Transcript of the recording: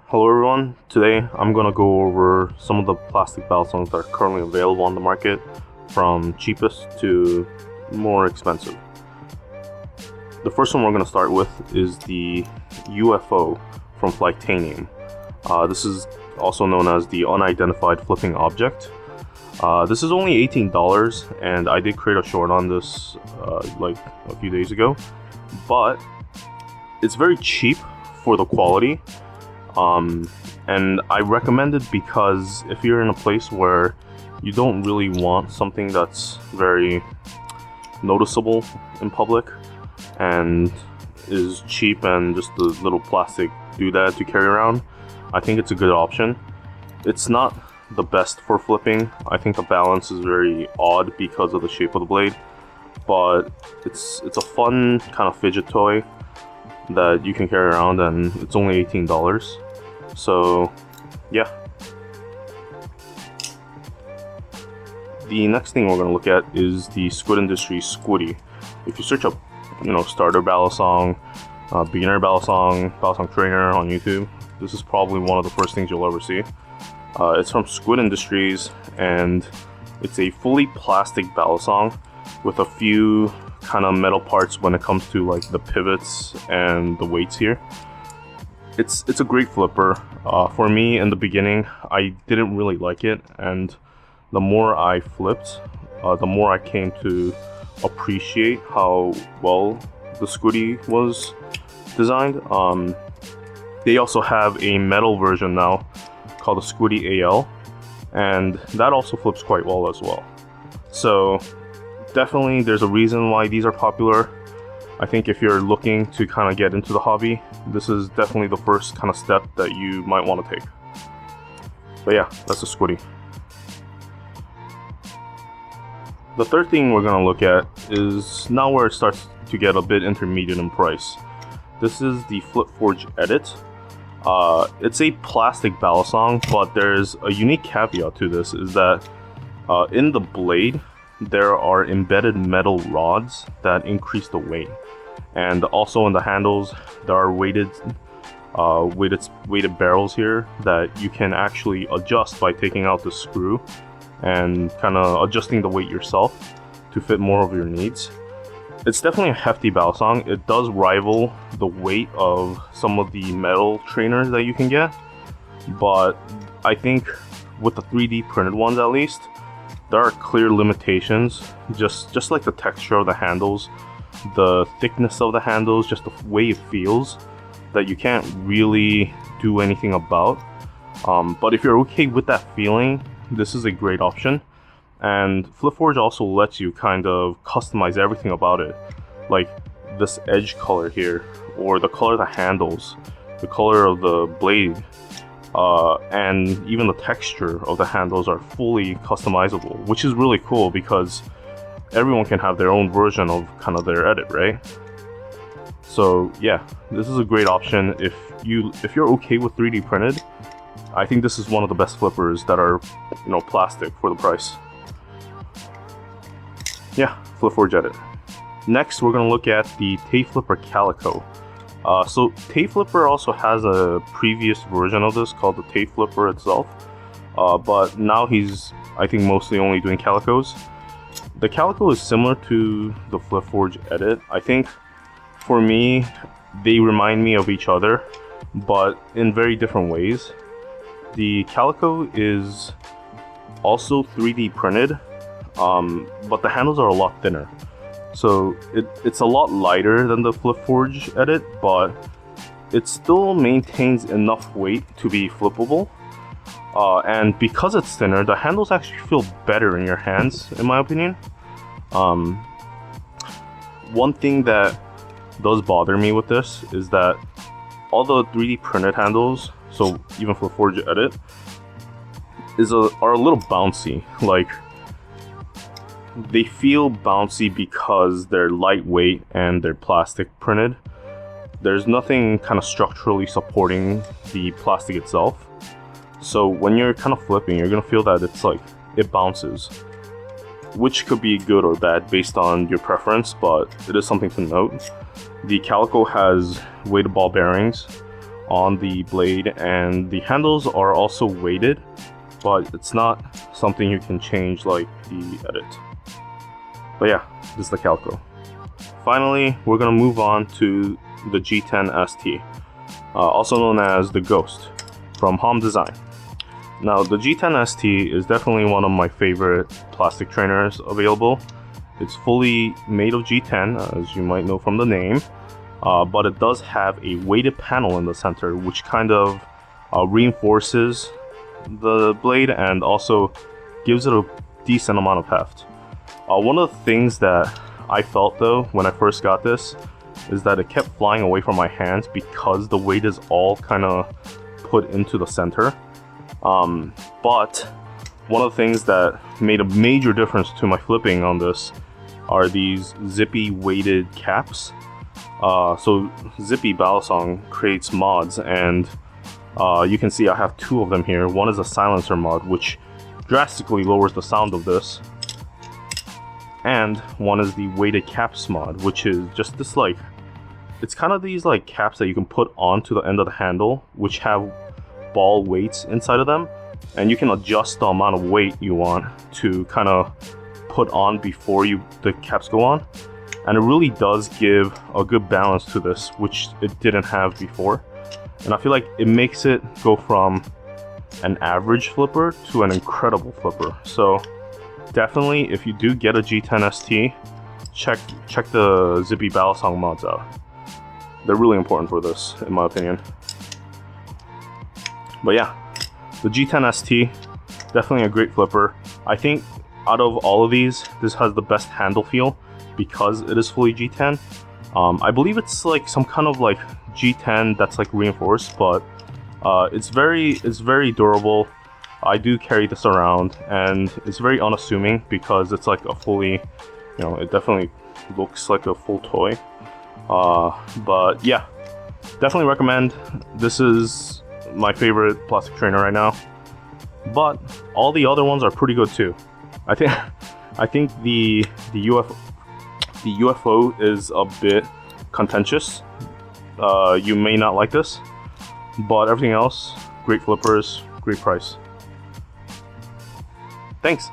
Hello everyone, today I'm going to go over some of the plastic Balisongs that are currently available on the market, from cheapest to more expensive. The first one we're going to start with is the UFO from Flightanium. This is also known as the unidentified flipping object. This is only $18, and I did create a short on this like a few days ago, but it's very cheap for the quality. And I recommend it because if you're in a place where you don't really want something that's very noticeable in public and is cheap and just a little plastic doodad to carry around, I think it's a good option. It's not the best for flipping. I think the balance is very odd because of the shape of the blade, but it's a fun kind of fidget toy that you can carry around, and it's only $18. So yeah. The next thing we're going to look at is the Squid Industries Squidy. If you search up, starter Balisong, beginner Balisong, Balisong trainer on YouTube, this is probably one of the first things you'll ever see. It's from Squid Industries, and it's a fully plastic Balisong with a few kind of metal parts when it comes to like the pivots and the weights here. It's a great flipper. For me, in the beginning, I didn't really like it, and the more I flipped, the more I came to appreciate how well the Squidy was designed. They also have a metal version now called the Squidy AL, and that also flips quite well as well. So definitely there's a reason why these are popular. I think if you're looking to kind of get into the hobby, this is definitely the first kind of step that you might want to take. But yeah, that's the Squidy. The third thing we're going to look at is now where it starts to get a bit intermediate in price. This is the FlipForge Edit. It's a plastic Balisong, but there's a unique caveat to this, is that in the blade there are embedded metal rods that increase the weight, and also in the handles there are weighted barrels here that you can actually adjust by taking out the screw and kind of adjusting the weight yourself to fit more of your needs. It's definitely a hefty Balisong. It does rival the weight of some of the metal trainers that you can get, but I think with the 3D printed ones at least, there are clear limitations, just like the texture of the handles, the thickness of the handles, just the way it feels, that you can't really do anything about. But if you're okay with that feeling, this is a great option. And FlipForge also lets you kind of customize everything about it, like this edge color here, or the color of the handles, the color of the blade, and even the texture of the handles are fully customizable, which is really cool because everyone can have their own version of kind of their edit, right? So yeah, this is a great option if you're okay with 3D printed. I think this is one of the best flippers that are plastic for the price. Yeah, FlipForge Edit. Next, we're going to look at the tape flipper Calico. So tape flipper also has a previous version of this called the tape flipper itself, but now he's, I think, mostly only doing Calicos. The Calico is similar to the FlipForge Edit. I think for me they remind me of each other, but in very different ways. The Calico is also 3D printed, but the handles are a lot thinner. So it's a lot lighter than the FlipForge Edit, but it still maintains enough weight to be flippable. And because it's thinner, the handles actually feel better in your hands, in my opinion. One thing that does bother me with this is that all the 3D printed handles, so even FlipForge Edit, are a little bouncy. Like, they feel bouncy because they're lightweight and they're plastic printed. There's nothing kind of structurally supporting the plastic itself. So when you're kind of flipping, you're gonna feel that it's like it bounces, which could be good or bad based on your preference, but it is something to note. The Calico has weighted ball bearings, on the blade, and the handles are also weighted, but it's not something you can change like the edit. But yeah, this is the Calico. Finally, we're gonna move on to the G10 St, also known as the Ghost from Hom Design. Now, the G10 St is definitely one of my favorite plastic trainers available. It's fully made of G10, as you might know from the name, but it does have a weighted panel in the center, which kind of reinforces the blade and also gives it a decent amount of heft. One of the things that I felt though when I first got this is that it kept flying away from my hands because the weight is all kind of put into the center. But one of the things that made a major difference to my flipping on this are these zippy weighted caps. So Zippy Balisong creates mods, and you can see I have two of them here. One is a silencer mod, which drastically lowers the sound of this, and one is the weighted caps mod, which is just this, like, it's kind of these like caps that you can put onto the end of the handle, which have ball weights inside of them, and you can adjust the amount of weight you want to kind of put on before the caps go on. And it really does give a good balance to this, which it didn't have before. And I feel like it makes it go from an average flipper to an incredible flipper. So definitely, if you do get a G10 St, check the Zippy Balisong mods out. They're really important for this, in my opinion. But yeah, the G10 St, definitely a great flipper. I think out of all of these, this has the best handle feel because it is fully G10. I believe it's like some kind of like G10 that's like reinforced, but it's very durable. I do carry this around, and it's very unassuming because it's like a fully, it definitely looks like a full toy. But yeah, definitely recommend. This is my favorite plastic trainer right now, but all the other ones are pretty good too. I think the UFO is a bit contentious. You may not like this, but everything else, great flippers, great price. Thanks.